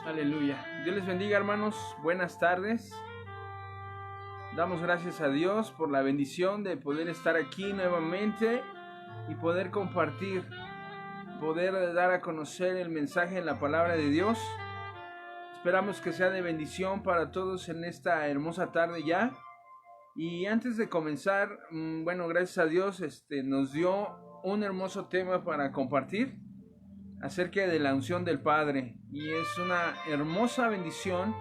Aleluya. Dios les bendiga, hermanos. Buenas tardes. Damos gracias a Dios por la bendición de poder estar aquí nuevamente y poder compartir, poder dar a conocer el mensaje en la palabra de Dios. Esperamos que sea de bendición para todos en esta hermosa tarde ya. Y antes de comenzar, gracias a Dios, nos dio un hermoso tema para compartir acerca de la unción del Padre, y es una hermosa bendición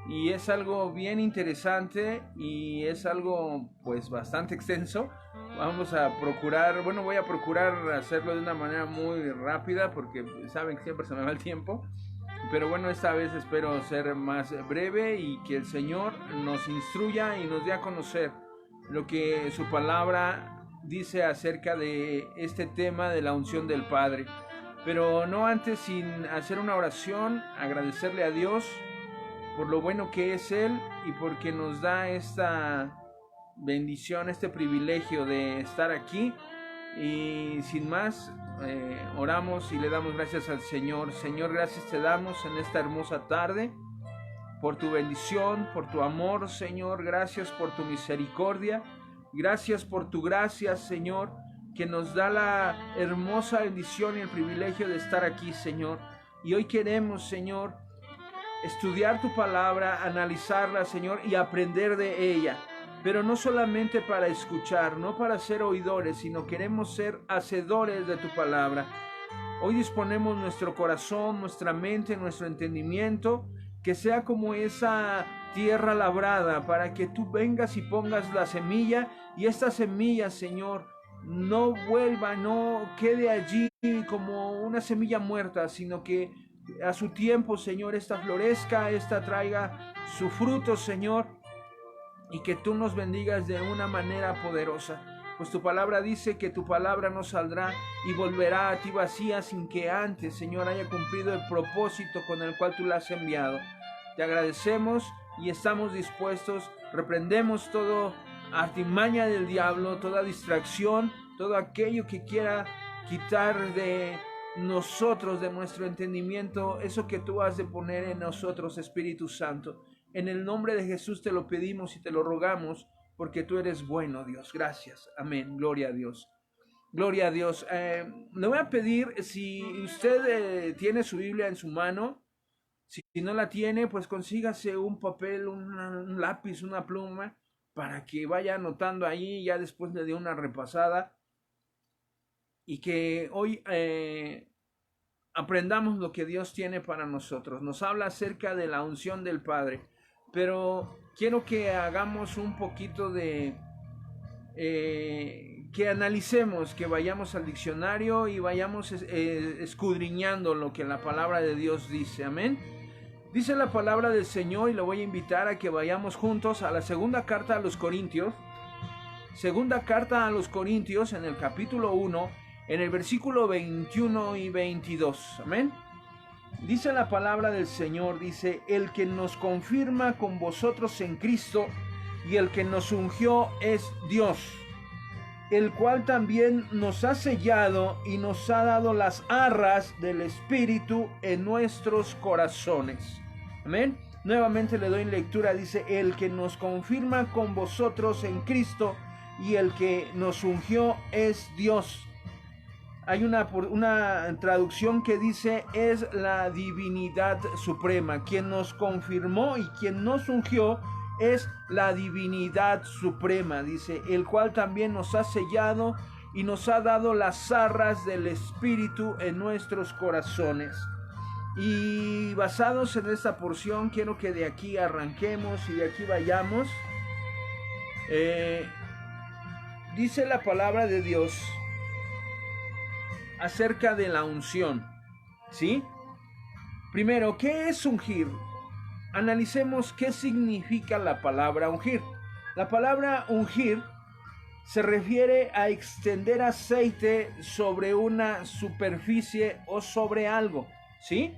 y es algo bien interesante y es algo pues bastante extenso. Vamos a procurar, voy a procurar hacerlo de una manera muy rápida porque saben que siempre se me va el tiempo, pero esta vez espero ser más breve y que el Señor nos instruya y nos dé a conocer lo que su palabra dice acerca de este tema de la unción del Padre. Pero no antes sin hacer una oración, agradecerle a Dios por lo bueno que es Él y porque nos da esta bendición, este privilegio de estar aquí. Y sin más, oramos y le damos gracias al Señor. Señor, gracias te damos en esta hermosa tarde por tu bendición, por tu amor, Señor. Gracias por tu misericordia. Gracias por tu gracia, Señor, que nos da la hermosa bendición y el privilegio de estar aquí, Señor. Y hoy queremos, Señor, estudiar tu palabra, analizarla, Señor, y aprender de ella. Pero no solamente para escuchar, no para ser oidores, sino queremos ser hacedores de tu palabra. Hoy disponemos nuestro corazón, nuestra mente, nuestro entendimiento, que sea como esa tierra labrada, para que tú vengas y pongas la semilla, y esta semilla, Señor, no vuelva, no quede allí como una semilla muerta, sino que a su tiempo, Señor, esta florezca, esta traiga su fruto, Señor, y que tú nos bendigas de una manera poderosa. Pues tu palabra dice que tu palabra no saldrá y volverá a ti vacía sin que antes, Señor, haya cumplido el propósito con el cual tú la has enviado. Te agradecemos y estamos dispuestos, reprendemos todo artimaña del diablo, toda distracción, todo aquello que quiera quitar de nosotros, de nuestro entendimiento, eso que tú has de poner en nosotros, Espíritu Santo. En el nombre de Jesús te lo pedimos y te lo rogamos, porque tú eres bueno, Dios. Gracias. Amén. Gloria a Dios. Gloria a Dios. Le voy a pedir, si usted tiene su Biblia en su mano, si no la tiene, pues consígase un papel, un lápiz, una pluma, para que vaya anotando ahí, ya después le dé una repasada, y que hoy aprendamos lo que Dios tiene para nosotros. Nos habla acerca de la unción del Padre, pero quiero que hagamos un poquito de, que analicemos, que vayamos al diccionario y vayamos escudriñando lo que la palabra de Dios dice. Amén. Dice la palabra del Señor, y lo voy a invitar a que vayamos juntos a la segunda carta a los Corintios. Segunda carta a los Corintios, en el capítulo 1, en el versículo 21 y 22. Amén. Dice la palabra del Señor, dice: el que nos confirma con vosotros en Cristo y el que nos ungió es Dios, el cual también nos ha sellado y nos ha dado las arras del Espíritu en nuestros corazones. Amén. Nuevamente le doy lectura. Dice: el que nos confirma con vosotros en Cristo y el que nos ungió es Dios. Hay una traducción que dice: es la divinidad suprema. Quien nos confirmó y quien nos ungió es la divinidad suprema, dice, el cual también nos ha sellado y nos ha dado las arras del Espíritu en nuestros corazones. Y basados en esta porción, quiero que de aquí arranquemos y de aquí vayamos. Dice la palabra de Dios acerca de la unción, ¿sí? Primero, ¿qué es ungir? Analicemos qué significa la palabra ungir. La palabra ungir se refiere a extender aceite sobre una superficie o sobre algo, ¿sí?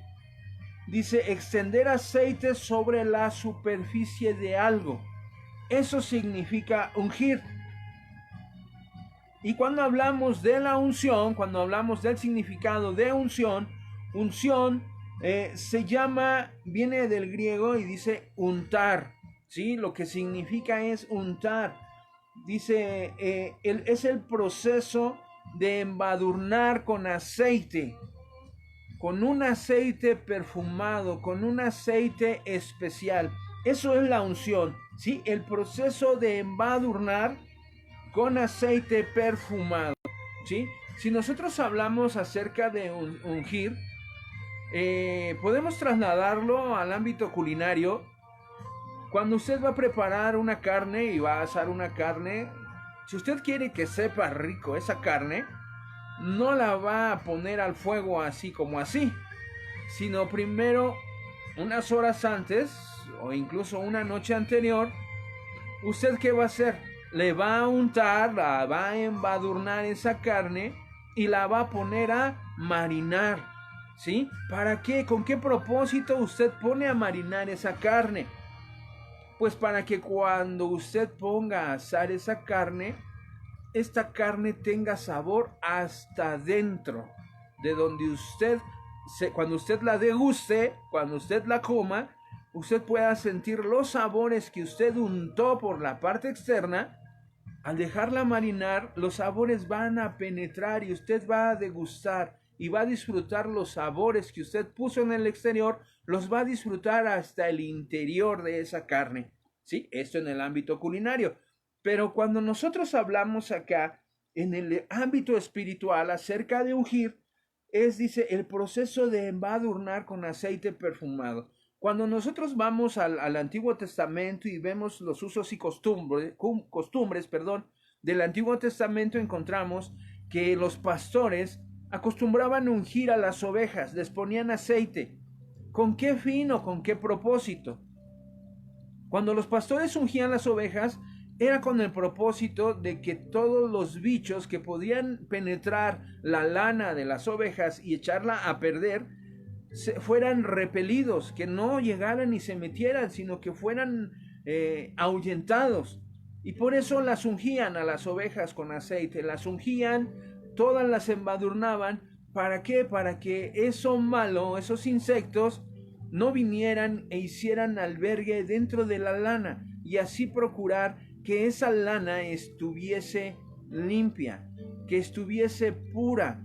Dice extender aceite sobre la superficie de algo. Eso significa ungir. Y cuando hablamos de la unción, cuando hablamos del significado de unción, unción Viene del griego y dice untar, ¿sí? Lo que significa es untar. Dice, es el proceso de embadurnar con aceite, con un aceite perfumado, con un aceite especial. Eso es la unción, ¿sí? El proceso de embadurnar con aceite perfumado, ¿sí? Si nosotros hablamos acerca de ungir, podemos trasladarlo al ámbito culinario. Cuando usted va a preparar una carne y va a asar una carne, si usted quiere que sepa rico esa carne, no la va a poner al fuego así como así, sino primero unas horas antes o incluso una noche anterior, ¿usted qué va a hacer? Le va a untar, la va a embadurnar esa carne y la va a poner a marinar, ¿sí? ¿Para qué? ¿Con qué propósito usted pone a marinar esa carne? Pues para que cuando usted ponga a asar esa carne, esta carne tenga sabor hasta dentro, de donde cuando usted la deguste, cuando usted la coma, usted pueda sentir los sabores que usted untó por la parte externa. Al dejarla marinar, los sabores van a penetrar y usted va a degustar y va a disfrutar los sabores que usted puso en el exterior, los va a disfrutar hasta el interior de esa carne, ¿sí? Esto en el ámbito culinario. Pero cuando nosotros hablamos acá, en el ámbito espiritual, acerca de ungir, dice, el proceso de embadurnar con aceite perfumado. Cuando nosotros vamos al Antiguo Testamento y vemos los usos y costumbres, del Antiguo Testamento, encontramos que los pastores acostumbraban ungir a las ovejas, les ponían aceite. ¿Con qué fin o con qué propósito? Cuando los pastores ungían las ovejas, era con el propósito de que todos los bichos que podían penetrar la lana de las ovejas y echarla a perder, fueran repelidos, que no llegaran y se metieran, sino que fueran ahuyentados. Y por eso las ungían a las ovejas con aceite, las ungían, todas las embadurnaban. ¿Para qué? Para que eso malo, esos insectos, no vinieran e hicieran albergue dentro de la lana, y así procurar que esa lana estuviese limpia, que estuviese pura,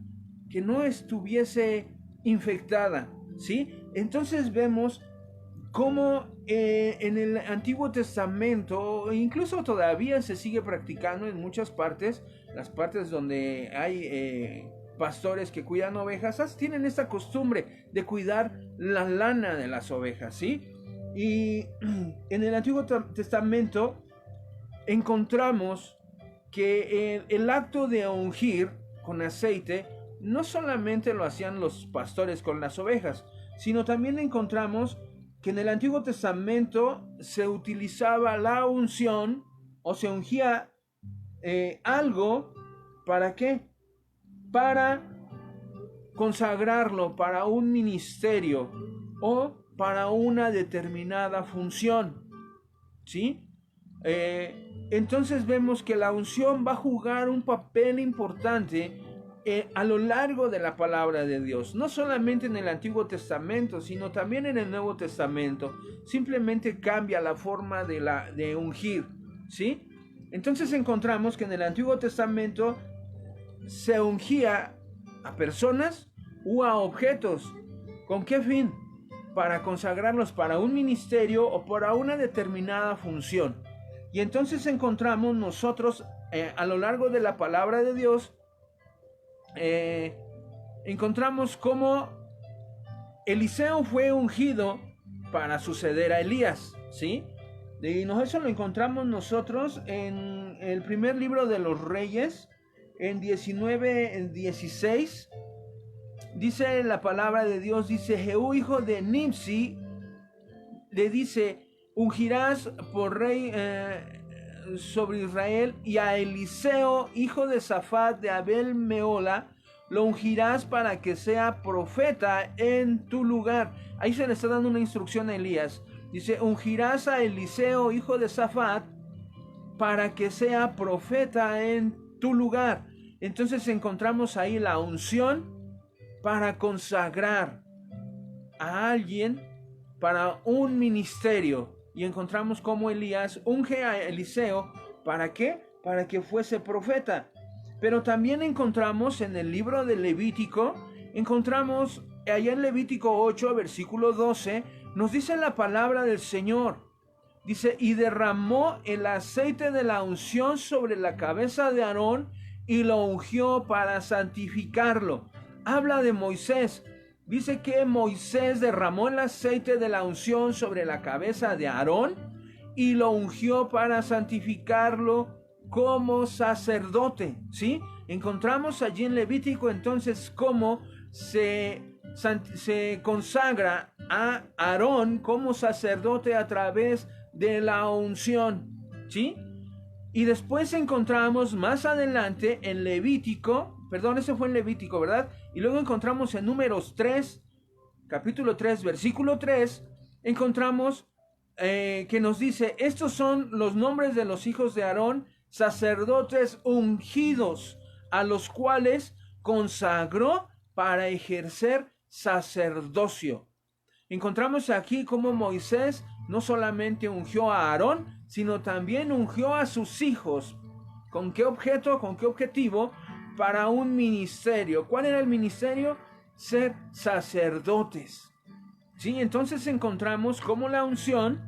que no estuviese infectada, ¿sí? Entonces vemos cómo en el Antiguo Testamento, incluso todavía se sigue practicando en muchas partes, las partes donde hay pastores que cuidan ovejas, tienen esta costumbre de cuidar la lana de las ovejas, ¿sí? Y en el Antiguo Testamento encontramos que el acto de ungir con aceite no solamente lo hacían los pastores con las ovejas, sino también encontramos que en el Antiguo Testamento se utilizaba la unción o se ungía algo. ¿Para qué? Para consagrarlo para un ministerio o para una determinada función, ¿sí? Entonces vemos que la unción va a jugar un papel importante a lo largo de la palabra de Dios, no solamente en el Antiguo Testamento, sino también en el Nuevo Testamento. Simplemente cambia la forma de ungir, ¿sí? Entonces encontramos que en el Antiguo Testamento se ungía a personas u a objetos. ¿Con qué fin? Para consagrarlos para un ministerio o para una determinada función. Y entonces encontramos nosotros a lo largo de la palabra de Dios, encontramos cómo Eliseo fue ungido para suceder a Elías, ¿sí? Y eso lo encontramos nosotros en el primer libro de los Reyes, en 19:16. Dice la palabra de Dios, dice: Jehú, hijo de Nimsi, le dice: ungirás por rey sobre Israel, y a Eliseo, hijo de Safat de Abel Meola, lo ungirás para que sea profeta en tu lugar. Ahí se le está dando una instrucción a Elías. Dice: ungirás a Eliseo, hijo de Safat, para que sea profeta en tu lugar. Entonces encontramos ahí la unción para consagrar. a alguien para un ministerio. Y encontramos cómo Elías unge a Eliseo. ¿Para qué? Para que fuese profeta. Pero también encontramos en el libro de Levítico, encontramos allá en Levítico 8, versículo 12, nos dice la palabra del Señor. Dice, y derramó el aceite de la unción sobre la cabeza de Aarón y lo ungió para santificarlo. Habla de Moisés. Dice que Moisés derramó el aceite de la unción sobre la cabeza de Aarón y lo ungió para santificarlo como sacerdote, ¿sí? Encontramos allí en Levítico entonces cómo se consagra a Aarón como sacerdote a través de la unción, ¿sí? Y después encontramos más adelante en Levítico, perdón, ese fue en Levítico, ¿verdad? Y luego encontramos en Números 3, capítulo 3, versículo 3, encontramos que nos dice, estos son los nombres de los hijos de Aarón, sacerdotes ungidos, a los cuales consagró para ejercer sacerdocio. Encontramos aquí cómo Moisés no solamente ungió a Aarón, sino también ungió a sus hijos. ¿Con qué objeto? ¿Con qué objetivo? Para un ministerio. ¿Cuál era el ministerio? Ser sacerdotes. Sí, entonces encontramos cómo la unción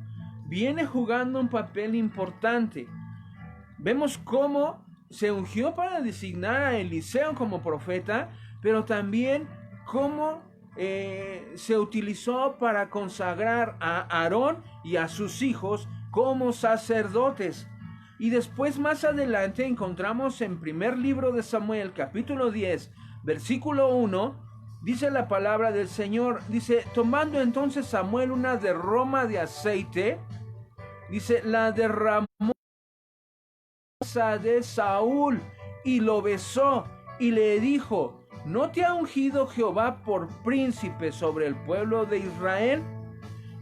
viene jugando un papel importante. Vemos cómo se ungió para designar a Eliseo como profeta, pero también cómo se utilizó para consagrar a Aarón y a sus hijos como sacerdotes. Y después más adelante encontramos en primer libro de Samuel, capítulo 10, versículo 1, dice la palabra del Señor, dice, tomando entonces Samuel una derrama de aceite, dice, la derramó de Saúl y lo besó y le dijo, ¿no te ha ungido Jehová por príncipe sobre el pueblo de Israel?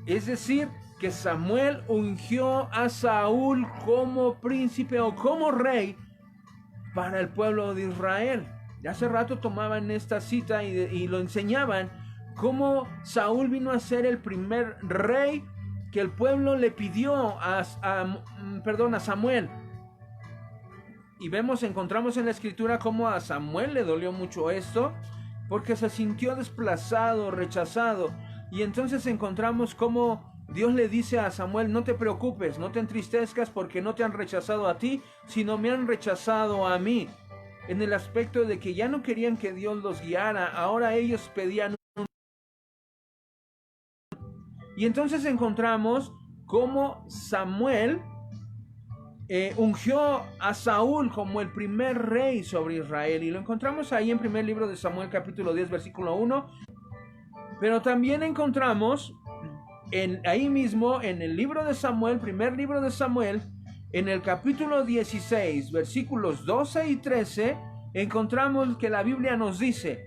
Es decir, que Samuel ungió a Saúl como príncipe o como rey para el pueblo de Israel. Hace rato tomaban esta cita y lo enseñaban, cómo Saúl vino a ser el primer rey que el pueblo le pidió a Samuel. Y encontramos en la escritura cómo a Samuel le dolió mucho esto, porque se sintió desplazado, rechazado. Y entonces encontramos cómo Dios le dice a Samuel, no te preocupes, no te entristezcas porque no te han rechazado a ti, sino me han rechazado a mí. En el aspecto de que ya no querían que Dios los guiara, ahora ellos pedían. Y entonces encontramos cómo Samuel ungió a Saúl como el primer rey sobre Israel, y lo encontramos ahí en primer libro de Samuel capítulo 10 versículo 1, pero también encontramos ahí mismo en el libro de Samuel, primer libro de Samuel, en el capítulo 16 versículos 12 y 13, encontramos que la Biblia nos dice,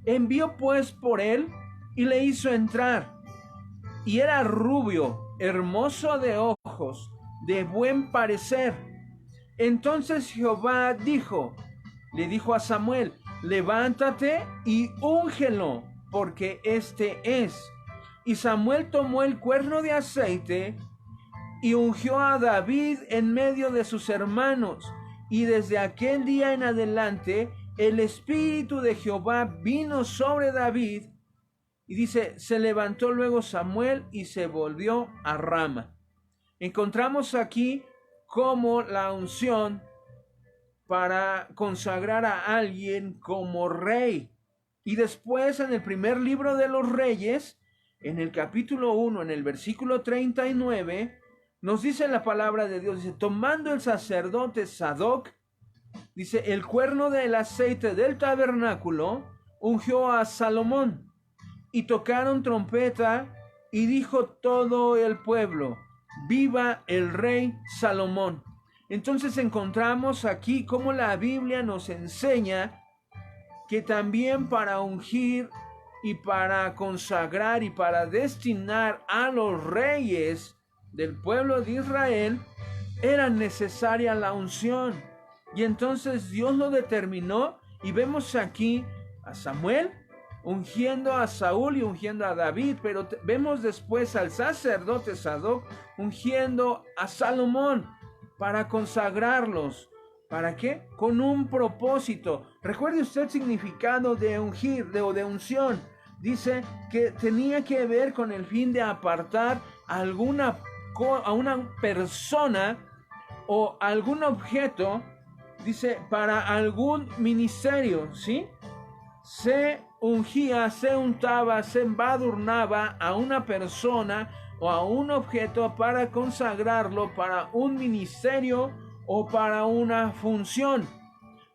envió pues por él y le hizo entrar, y era rubio, hermoso de ojos, de buen parecer. Entonces Jehová le dijo a Samuel, levántate y úngelo, porque este es. Y Samuel tomó el cuerno de aceite y ungió a David en medio de sus hermanos. Y desde aquel día en adelante, el Espíritu de Jehová vino sobre David. Y dice, se levantó luego Samuel y se volvió a Rama. Encontramos aquí cómo la unción para consagrar a alguien como rey. Y después en el primer libro de los Reyes, en el capítulo 1, en el versículo 39, nos dice la palabra de Dios, dice, tomando el sacerdote Sadoc, dice, el cuerno del aceite del tabernáculo, ungió a Salomón, y tocaron trompeta, y dijo todo el pueblo, viva el rey Salomón. Entonces encontramos aquí cómo la Biblia nos enseña que también para ungir y para consagrar y para destinar a los reyes del pueblo de Israel era necesaria la unción. Y entonces Dios lo determinó, y vemos aquí a Samuel ungiendo a Saúl y ungiendo a David, pero vemos después al sacerdote Sadoc ungiendo a Salomón para consagrarlos. ¿Para qué? Con un propósito. Recuerde usted el significado de ungir, de unción. Dice que tenía que ver con el fin de apartar a una persona o algún objeto, dice, para algún ministerio, ¿sí? Se ungía, se untaba, se embadurnaba a una persona o a un objeto para consagrarlo para un ministerio o para una función.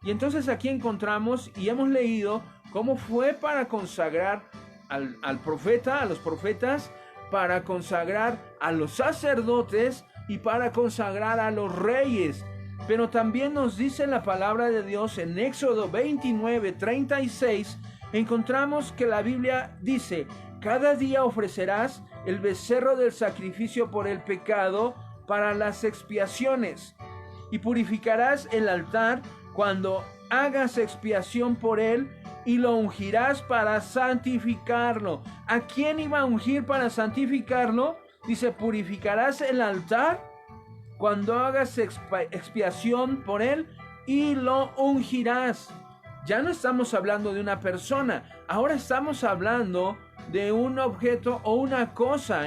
Y entonces aquí encontramos y hemos leído cómo fue para consagrar al profeta, a los profetas, para consagrar a los sacerdotes y para consagrar a los reyes. Pero también nos dice la palabra de Dios en Éxodo 29:36, encontramos que la Biblia dice: cada día ofrecerás el becerro del sacrificio por el pecado para las expiaciones, y purificarás el altar cuando hagas expiación por él, y lo ungirás para santificarlo. ¿A quién iba a ungir para santificarlo? Dice: purificarás el altar cuando hagas expiación por él y lo ungirás. Ya no estamos hablando de una persona, ahora estamos hablando de un objeto o una cosa,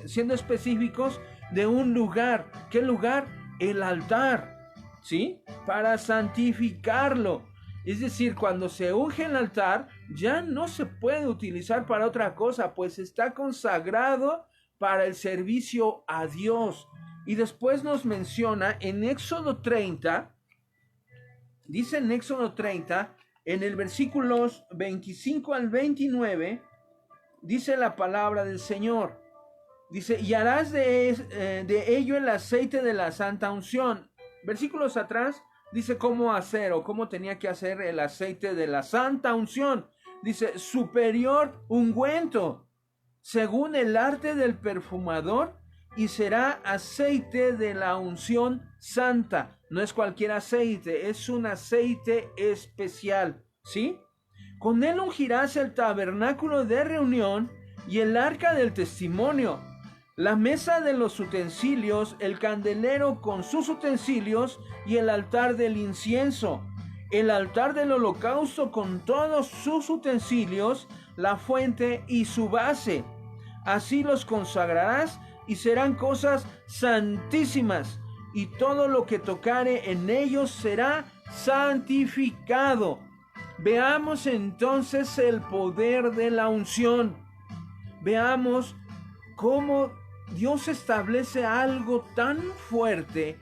siendo específicos, de un lugar. ¿Qué lugar? El altar, ¿sí? Para santificarlo. Es decir, cuando se unge el altar, ya no se puede utilizar para otra cosa, pues está consagrado para el servicio a Dios. Y después nos menciona en Éxodo 30, dice en Éxodo 30, en el versículos 25 al 29, dice la palabra del Señor. Dice: y harás de ello el aceite de la santa unción. Versículos atrás dice cómo hacer o cómo tenía que hacer el aceite de la santa unción. Dice: superior ungüento, según el arte del perfumador, y será aceite de la unción santa. No es cualquier aceite, es un aceite especial, ¿sí? Con él ungirás el tabernáculo de reunión y el arca del testimonio, la mesa de los utensilios, el candelero con sus utensilios y el altar del incienso, el altar del holocausto con todos sus utensilios, la fuente y su base. Así los consagrarás y serán cosas santísimas, y todo lo que tocare en ellos será santificado. Veamos entonces el poder de la unción. Veamos cómo Dios establece algo tan fuerte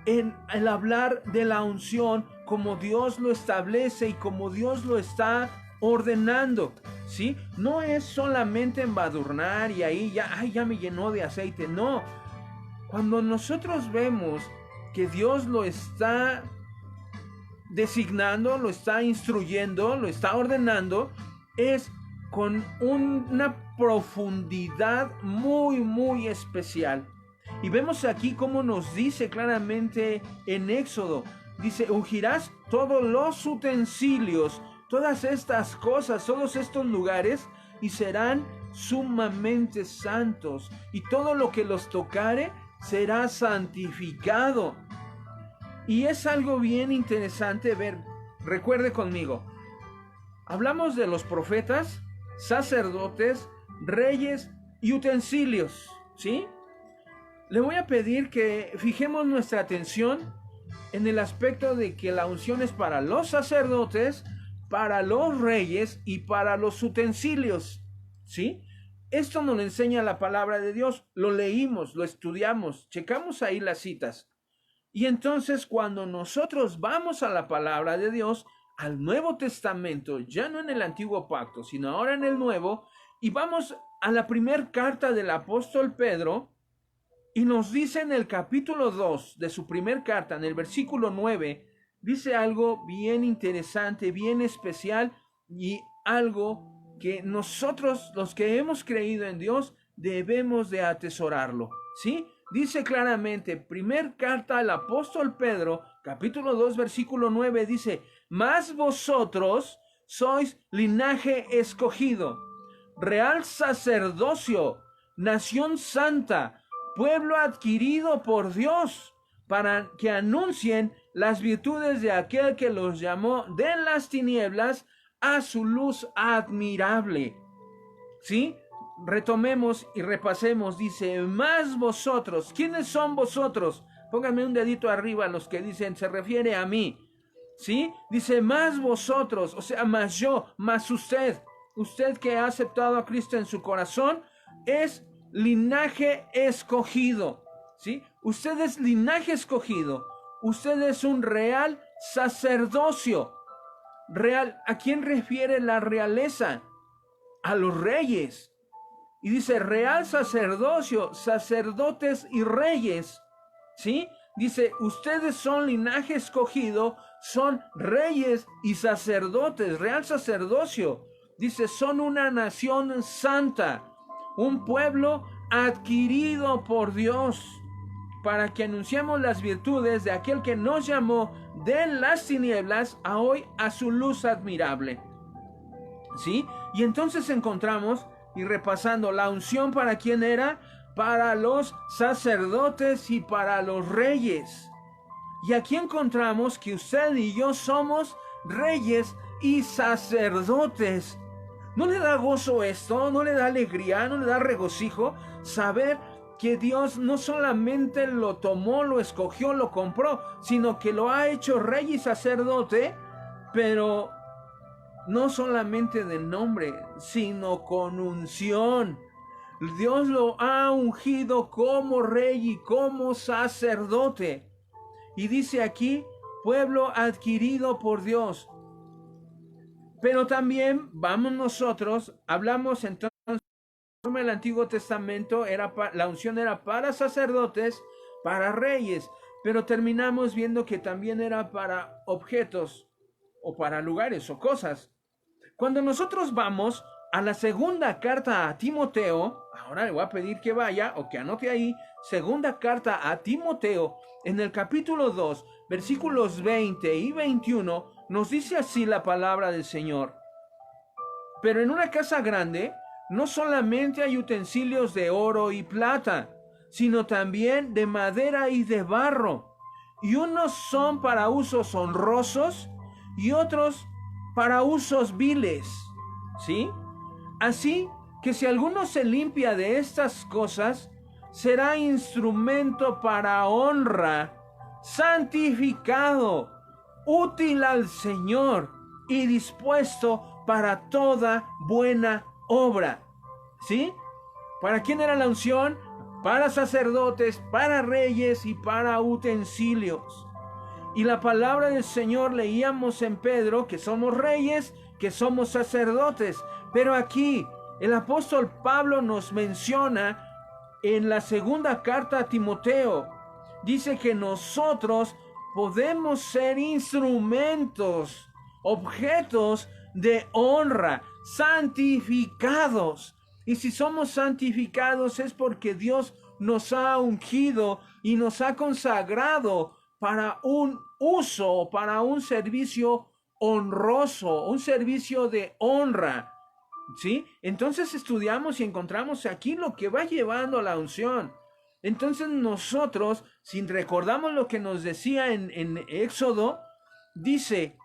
en el hablar de la unción, como Dios lo establece y como Dios lo está ordenando, ¿sí? No es solamente embadurnar y ahí ya me llenó de aceite. No, cuando nosotros vemos que Dios lo está designando, lo está instruyendo, lo está ordenando, es con una profundidad muy, muy especial. Y vemos aquí cómo nos dice claramente en Éxodo, dice: ungirás todos los utensilios, todas estas cosas, todos estos lugares, y serán sumamente santos, y todo lo que los tocare será santificado. Y es algo bien interesante ver. Recuerde conmigo, hablamos de los profetas, sacerdotes, reyes y utensilios, ¿sí? Le voy a pedir que fijemos nuestra atención en el aspecto de que la unción es para los sacerdotes, para los reyes y para los utensilios, ¿sí? Esto nos lo enseña la palabra de Dios. Lo leímos, lo estudiamos, checamos ahí las citas. Y entonces cuando nosotros vamos a la palabra de Dios, al Nuevo Testamento, ya no en el Antiguo Pacto, sino ahora en el Nuevo, y vamos a la primera carta del apóstol Pedro, y nos dice en el capítulo 2 de su primera carta, en el versículo 9, dice algo bien interesante, bien especial, y algo que nosotros, los que hemos creído en Dios, debemos de atesorarlo, ¿sí? Dice claramente, primer carta al apóstol Pedro, capítulo 2, versículo 9, dice: mas vosotros sois linaje escogido, real sacerdocio, nación santa, pueblo adquirido por Dios, para que anuncien las virtudes de aquel que los llamó de las tinieblas a su luz admirable. ¿Sí? Retomemos y repasemos. Dice, más vosotros. ¿Quiénes son vosotros? Pónganme un dedito arriba los que dicen, se refiere a mí. ¿Sí? Dice, más vosotros, o sea, más yo, más usted. Usted que ha aceptado a Cristo en su corazón, es linaje escogido. ¿Sí? Usted es linaje escogido. Usted es un real sacerdocio. Real, ¿a quién refiere la realeza? A los reyes. Y dice real sacerdocio, sacerdotes y reyes. ¿Sí? Dice, ustedes son linaje escogido, son reyes y sacerdotes, real sacerdocio. Dice, son una nación santa, un pueblo adquirido por Dios, para que anunciemos las virtudes de aquel que nos llamó de las tinieblas a hoy a su luz admirable. ¿Sí? Y entonces encontramos, y repasando, la unción para quién era, para los sacerdotes y para los reyes. Y aquí encontramos que usted y yo somos reyes y sacerdotes. ¿No le da gozo esto? ¿No le da alegría? ¿No le da regocijo saber que Dios no solamente lo tomó, lo escogió, lo compró, sino que lo ha hecho rey y sacerdote, pero no solamente de nombre, sino con unción? Dios lo ha ungido como rey y como sacerdote. Y dice aquí, pueblo adquirido por Dios. Pero también vamos nosotros, hablamos entonces, en el Antiguo Testamento la unción era para sacerdotes, para reyes, pero terminamos viendo que también era para objetos o para lugares o cosas. Cuando nosotros vamos a la segunda carta a Timoteo, ahora le voy a pedir que vaya o que anote ahí, segunda carta a Timoteo, en el capítulo 2, versículos 20 y 21, nos dice así la palabra del Señor. Pero en una casa grande no solamente hay utensilios de oro y plata, sino también de madera y de barro, y unos son para usos honrosos y otros para usos viles, ¿sí? Así que si alguno se limpia de estas cosas, será instrumento para honra, santificado, útil al Señor y dispuesto para toda buena obra. ¿Sí? ¿Para quién era la unción? Para sacerdotes, para reyes y para utensilios. Y la palabra del Señor leíamos en Pedro que somos reyes, que somos sacerdotes. Pero aquí el apóstol Pablo nos menciona en la segunda carta a Timoteo. Dice que nosotros podemos ser instrumentos, objetos de honra, santificados. Y si somos santificados es porque Dios nos ha ungido y nos ha consagrado para un uso, para un servicio honroso, un servicio de honra. ¿Sí? Entonces estudiamos y encontramos aquí lo que va llevando a la unción. Entonces nosotros, si recordamos lo que nos decía en Éxodo, dice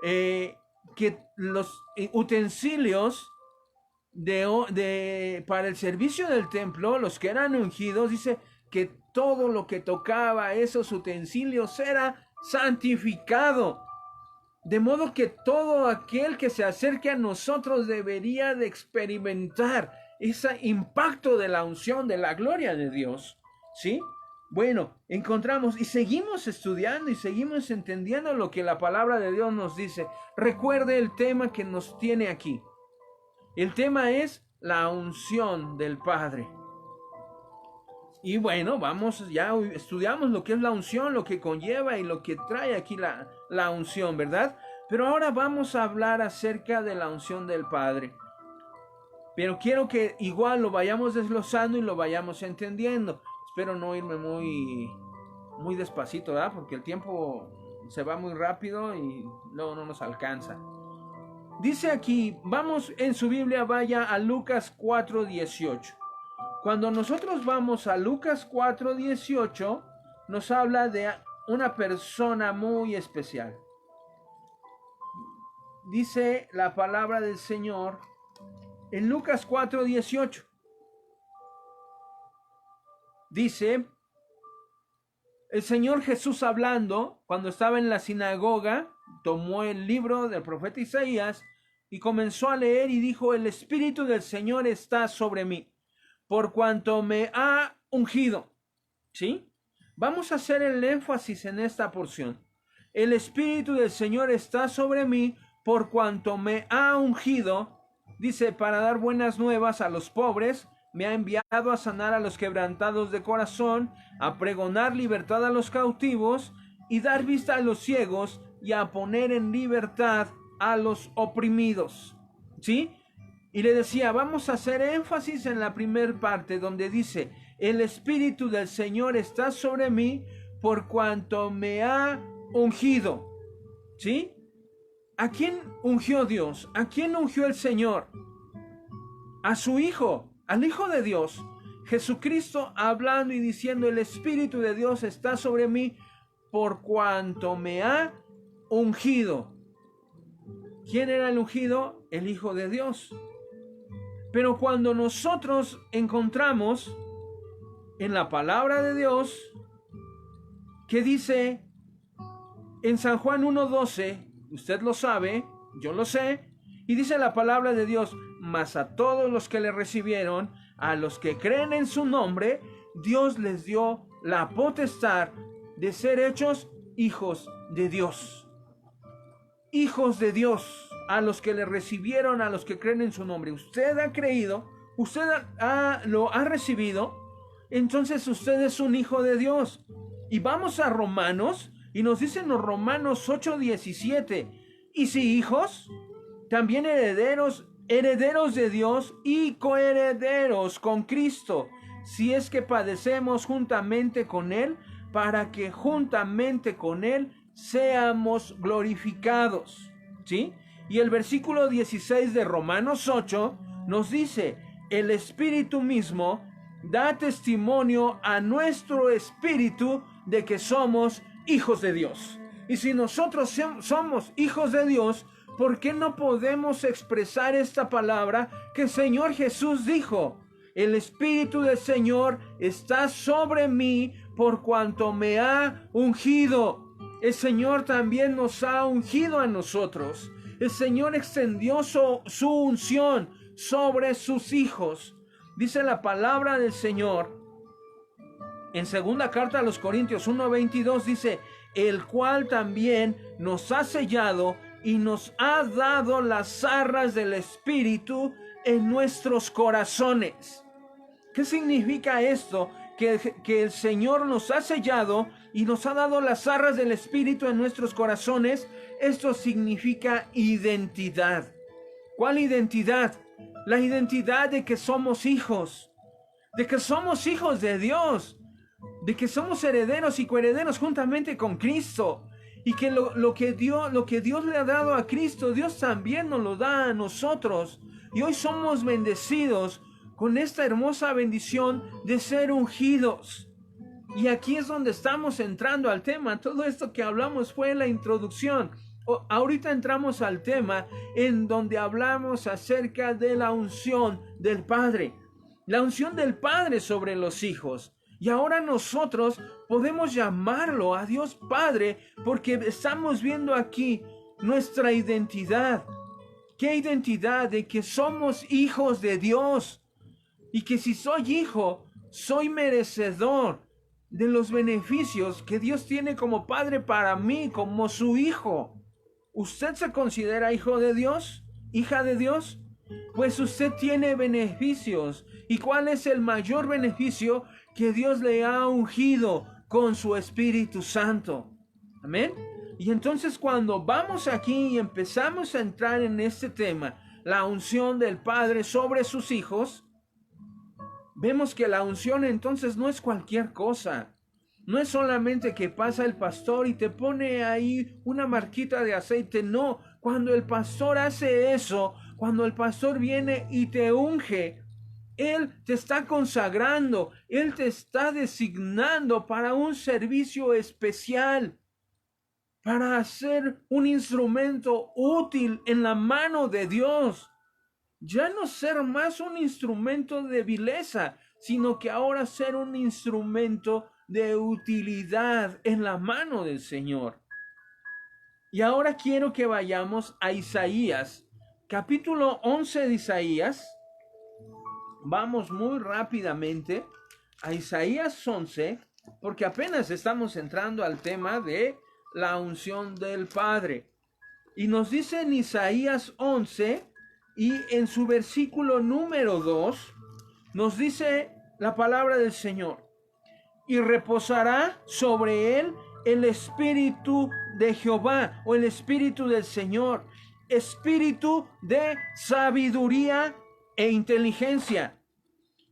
que los utensilios para el servicio del templo, los que eran ungidos, dice que todo lo que tocaba esos utensilios era santificado. De modo que todo aquel que se acerque a nosotros debería de experimentar ese impacto de la unción, de la gloria de Dios. ¿Sí? Bueno, encontramos y seguimos estudiando y seguimos entendiendo lo que la palabra de Dios nos dice. Recuerde el tema que nos tiene aquí. El tema es la unción del Padre. Y bueno, ya estudiamos lo que es la unción, lo que conlleva y lo que trae aquí la unción, ¿verdad? Pero ahora vamos a hablar acerca de la unción del Padre. Pero quiero que igual lo vayamos desglosando y lo vayamos entendiendo. Espero no irme muy despacito, ¿verdad? Porque el tiempo se va muy rápido y luego no nos alcanza. Dice aquí, vamos en su Biblia, vaya a Lucas 4:18. Cuando nosotros vamos a Lucas 4:18, nos habla de una persona muy especial. Dice la palabra del Señor en Lucas 4:18. Dice, el Señor Jesús hablando, cuando estaba en la sinagoga, tomó el libro del profeta Isaías y comenzó a leer y dijo, el Espíritu del Señor está sobre mí, por cuanto me ha ungido. ¿Sí? Vamos a hacer el énfasis en esta porción. El Espíritu del Señor está sobre mí, por cuanto me ha ungido, dice, para dar buenas nuevas a los pobres, me ha enviado a sanar a los quebrantados de corazón, a pregonar libertad a los cautivos y dar vista a los ciegos y a poner en libertad a los oprimidos. ¿Sí? Y le decía, vamos a hacer énfasis en la primera parte donde dice, el Espíritu del Señor está sobre mí por cuanto me ha ungido. ¿Sí? ¿A quién ungió Dios? ¿A quién ungió el Señor? A su Hijo, al Hijo de Dios. Jesucristo hablando y diciendo, el Espíritu de Dios está sobre mí por cuanto me ha ungido. ¿Quién era el ungido? El Hijo de Dios. Pero cuando nosotros encontramos en la palabra de Dios, que dice en San Juan 1:12, usted lo sabe, yo lo sé, y dice la palabra de Dios, mas a todos los que le recibieron, a los que creen en su nombre, Dios les dio la potestad de ser hechos hijos de Dios. Hijos de Dios, a los que le recibieron, a los que creen en su nombre. Usted ha creído, usted lo ha recibido, entonces usted es un hijo de Dios. Y vamos a Romanos, y nos dicen los Romanos 8:17, y si hijos, también herederos, herederos de Dios y coherederos con Cristo, si es que padecemos juntamente con Él, para que juntamente con Él seamos glorificados. ¿Sí? Y el versículo 16 de Romanos 8 nos dice, el Espíritu mismo da testimonio a nuestro espíritu de que somos hijos de Dios. Y si nosotros somos hijos de Dios, ¿por qué no podemos expresar esta palabra que el Señor Jesús dijo? El Espíritu del Señor está sobre mí por cuanto me ha ungido. El Señor también nos ha ungido a nosotros. El Señor extendió su unción sobre sus hijos. Dice la palabra del Señor en segunda carta a los Corintios 1:22, dice, el cual también nos ha sellado y nos ha dado las arras del Espíritu en nuestros corazones. ¿Qué significa esto? Que el Señor nos ha sellado y nos ha dado las arras del Espíritu en nuestros corazones. Esto significa identidad. ¿Cuál identidad? La identidad de que somos hijos, de que somos hijos de Dios, de que somos herederos y coherederos juntamente con Cristo, y que lo que Dios le ha dado a Cristo, Dios también nos lo da a nosotros, y hoy somos bendecidos con esta hermosa bendición de ser ungidos. Y aquí es donde estamos entrando al tema. Todo esto que hablamos fue la introducción. Ahorita entramos al tema en donde hablamos acerca de la unción del Padre. La unción del Padre sobre los hijos. Y ahora nosotros podemos llamarlo a Dios Padre porque estamos viendo aquí nuestra identidad. ¿Qué identidad? De que somos hijos de Dios. Y que si soy hijo, soy merecedor de los beneficios que Dios tiene como Padre para mí, como su hijo. ¿Usted se considera hijo de Dios? ¿Hija de Dios? Pues usted tiene beneficios. ¿Y cuál es el mayor beneficio? Que Dios le ha ungido con su Espíritu Santo. Amén. Y entonces cuando vamos aquí y empezamos a entrar en este tema, la unción del Padre sobre sus hijos, vemos que la unción entonces no es cualquier cosa. No es solamente que pasa el pastor y te pone ahí una marquita de aceite. No, cuando el pastor hace eso, cuando el pastor viene y te unge, Él te está consagrando, Él te está designando para un servicio especial, para ser un instrumento útil en la mano de Dios. Ya no ser más un instrumento de vileza, sino que ahora ser un instrumento de utilidad en la mano del Señor. Y ahora quiero que vayamos a Isaías, capítulo 11 de Isaías. Vamos muy rápidamente a Isaías 11, porque apenas estamos entrando al tema de la unción del Padre. Y nos dice en Isaías 11, y en su versículo número 2, nos dice la palabra del Señor: y reposará sobre él el espíritu de Jehová, o el espíritu del Señor, espíritu de sabiduría e inteligencia,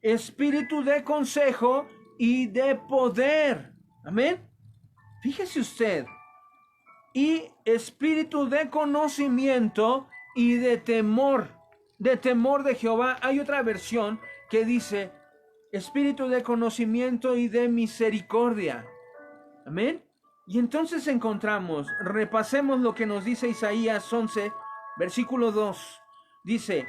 espíritu de consejo y de poder. Amén. Fíjese usted. Y espíritu de conocimiento y de temor de Jehová. Hay otra versión que dice espíritu de conocimiento y de misericordia. Amén. Y entonces encontramos, repasemos lo que nos dice Isaías 11, versículo 2. Dice: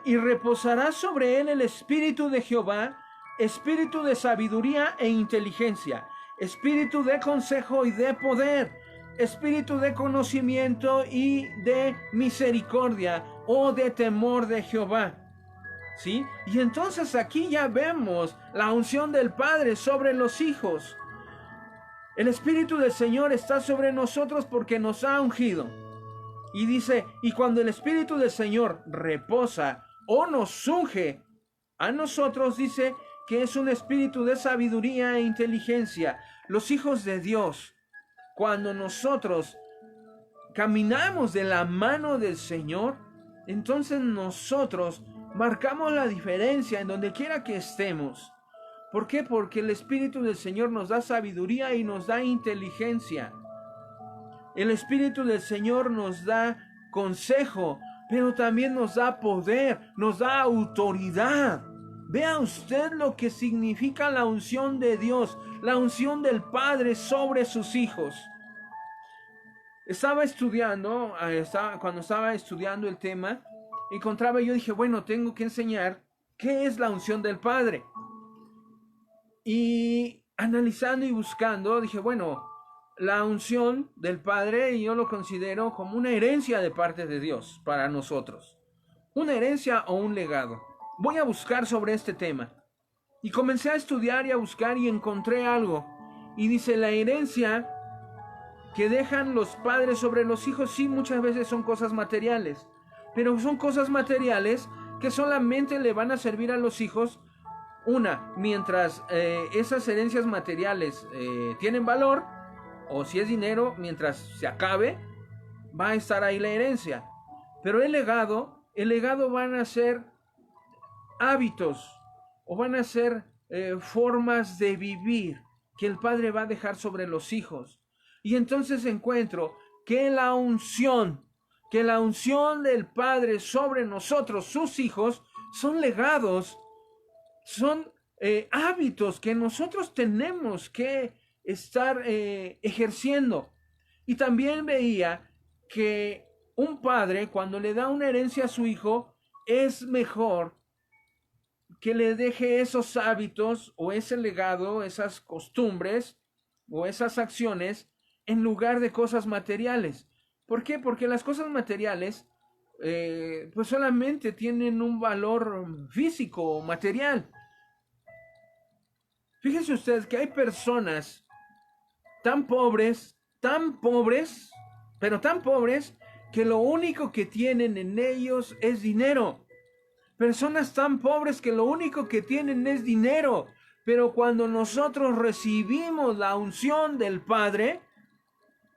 y reposará sobre él el espíritu de Jehová, espíritu de sabiduría e inteligencia, espíritu de consejo y de poder, espíritu de conocimiento y de misericordia, o de temor de Jehová. ¿Sí? Y entonces aquí ya vemos la unción del Padre sobre los hijos. El Espíritu del Señor está sobre nosotros porque nos ha ungido. Y dice, y cuando el Espíritu del Señor reposa o nos unge a nosotros, dice que es un espíritu de sabiduría e inteligencia. Los hijos de Dios, cuando nosotros caminamos de la mano del Señor, entonces nosotros marcamos la diferencia en donde quiera que estemos. ¿Por qué? Porque el Espíritu del Señor nos da sabiduría y nos da inteligencia. El Espíritu del Señor nos da consejo, pero también nos da poder, nos da autoridad. Vea usted lo que significa la unción de Dios, la unción del Padre sobre sus hijos. Cuando estaba estudiando el tema, yo dije, bueno, tengo que enseñar qué es la unción del Padre. Y analizando y buscando, dije, bueno, la unción del Padre yo lo considero como una herencia de parte de Dios para nosotros. Una herencia o un legado. Voy a buscar sobre este tema. Y comencé a estudiar y a buscar y encontré algo. Y dice, la herencia que dejan los padres sobre los hijos, sí, muchas veces son cosas materiales. Pero son cosas materiales que solamente le van a servir a los hijos. Mientras esas herencias materiales tienen valor, o si es dinero, mientras se acabe, va a estar ahí la herencia. Pero el legado van a ser hábitos, o van a ser formas de vivir que el Padre va a dejar sobre los hijos. Y entonces encuentro que la unción del Padre sobre nosotros, sus hijos, son legados, son hábitos que nosotros tenemos que estar ejerciendo. Y también veía que un padre, cuando le da una herencia a su hijo, es mejor que le deje esos hábitos o ese legado, esas costumbres o esas acciones en lugar de cosas materiales. ¿Por qué? Porque las cosas materiales pues solamente tienen un valor físico o material. Fíjese usted que hay personas tan pobres, pero tan pobres, que lo único que tienen en ellos es dinero. Personas tan pobres que lo único que tienen es dinero. Pero cuando nosotros recibimos la unción del Padre,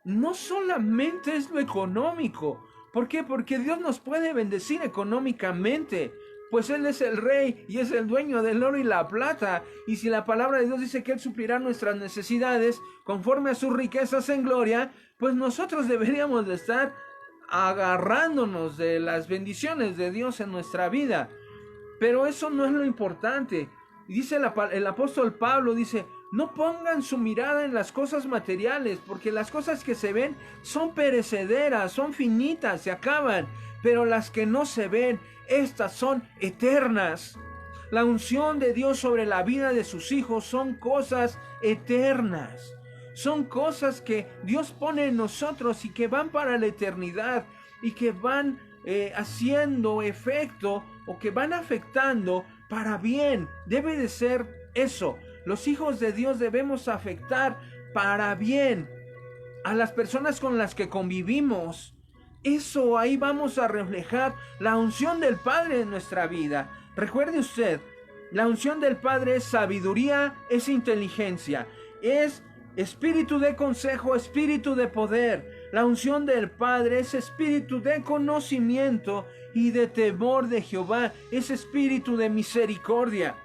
no solamente es lo económico. ¿Por qué? Porque Dios nos puede bendecir económicamente. pues Él es el Rey y es el dueño del oro y la plata. Y si la palabra de Dios dice que Él suplirá nuestras necesidades conforme a sus riquezas en gloria, pues nosotros deberíamos de estar agarrándonos de las bendiciones de Dios en nuestra vida. Pero eso no es lo importante. Dice el apóstol Pablo, dice, no pongan su mirada en las cosas materiales, porque las cosas que se ven son perecederas, son finitas, se acaban, pero las que no se ven, estas son eternas. La unción de Dios sobre la vida de sus hijos son cosas eternas. Son cosas que Dios pone en nosotros y que van para la eternidad y que van haciendo efecto o que van afectando para bien. Debe de ser eso. Los hijos de Dios debemos afectar para bien a las personas con las que convivimos. Eso, ahí vamos a reflejar la unción del Padre en nuestra vida. Recuerde usted, la unción del Padre es sabiduría, es inteligencia, es espíritu de consejo, espíritu de poder. La unción del Padre es espíritu de conocimiento y de temor de Jehová, es espíritu de misericordia.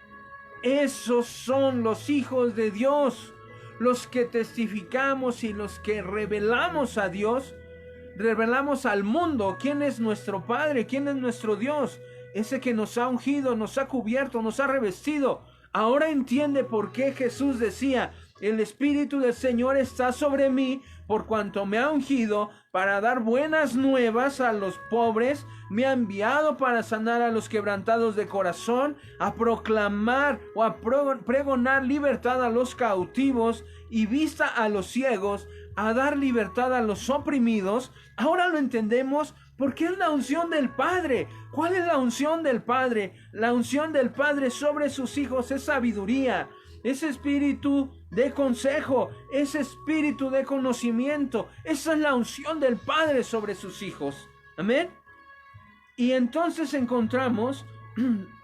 Esos son los hijos de Dios, los que testificamos y los que revelamos a Dios, revelamos al mundo quién es nuestro Padre, quién es nuestro Dios, ese que nos ha ungido, nos ha cubierto, nos ha revestido. Ahora entiende por qué Jesús decía, el Espíritu del Señor está sobre mí, por cuanto me ha ungido para dar buenas nuevas a los pobres, me ha enviado para sanar a los quebrantados de corazón, a proclamar o a pregonar libertad a los cautivos y vista a los ciegos, a dar libertad a los oprimidos. Ahora lo entendemos porque es la unción del Padre. ¿Cuál es la unción del Padre? La unción del Padre sobre sus hijos es sabiduría, es espíritu de consejo, es espíritu de conocimiento. Esa es la unción del Padre sobre sus hijos. Amén. Y entonces encontramos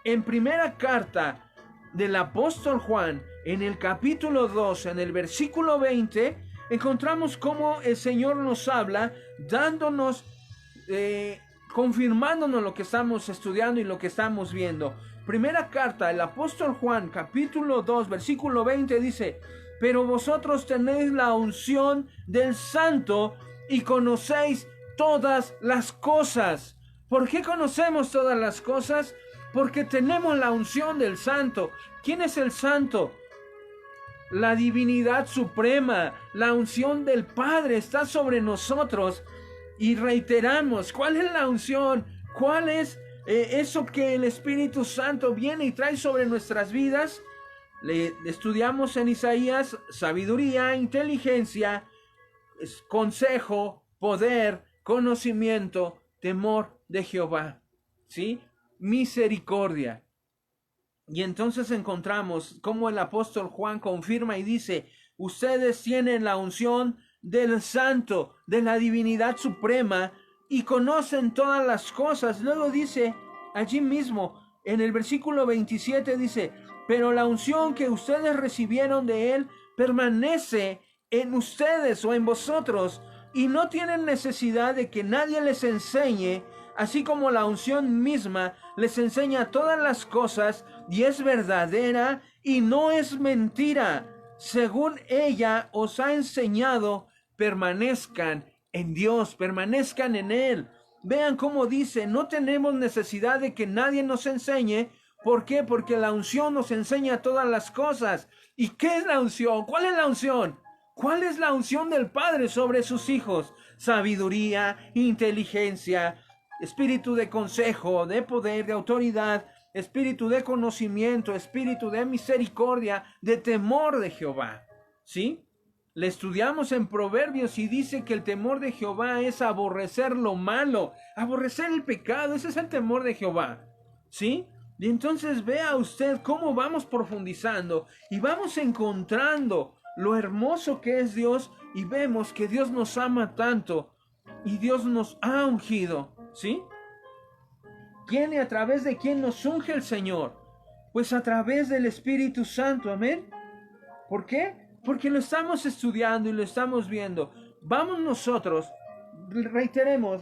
en primera carta del apóstol Juan, en el capítulo 2, en el versículo 20, encontramos cómo el Señor nos habla, dándonos, confirmándonos lo que estamos estudiando y lo que estamos viendo. Primera carta, el apóstol Juan, capítulo 2, versículo 20 dice, pero vosotros tenéis la unción del Santo y conocéis todas las cosas. ¿Por qué conocemos todas las cosas? Porque tenemos la unción del Santo. ¿Quién es el Santo? La divinidad suprema, la unción del Padre está sobre nosotros. Y reiteramos, ¿cuál es la unción? ¿Cuál es eso que el Espíritu Santo viene y trae sobre nuestras vidas? Estudiamos en Isaías sabiduría, inteligencia, consejo, poder, conocimiento, temor de Jehová, ¿sí? Misericordia. Y entonces encontramos cómo el apóstol Juan confirma y dice, ustedes tienen la unción del Santo, de la divinidad suprema, y conocen todas las cosas. Luego dice, allí mismo, en el versículo 27 dice, pero la unción que ustedes recibieron de Él permanece en ustedes o en vosotros, y no tienen necesidad de que nadie les enseñe, así como la unción misma les enseña todas las cosas, y es verdadera y no es mentira. Según ella os ha enseñado, permanezcan en Dios, permanezcan en Él. Vean cómo dice, no tenemos necesidad de que nadie nos enseñe. ¿Por qué? Porque la unción nos enseña todas las cosas. ¿Y qué es la unción? ¿Cuál es la unción? ¿Cuál es la unción del Padre sobre sus hijos? Sabiduría, inteligencia, espíritu de consejo, de poder, de autoridad, espíritu de conocimiento, espíritu de misericordia, de temor de Jehová. ¿Sí? Le estudiamos en Proverbios y dice que el temor de Jehová es aborrecer lo malo, aborrecer el pecado. Ese es el temor de Jehová. ¿Sí? Y entonces vea usted cómo vamos profundizando y vamos encontrando lo hermoso que es Dios, y vemos que Dios nos ama tanto y Dios nos ha ungido, ¿sí? ¿Quién y a través de quién nos unge el Señor? Pues a través del Espíritu Santo, amén. ¿Por qué? Porque lo estamos estudiando y lo estamos viendo. Vamos nosotros, reiteremos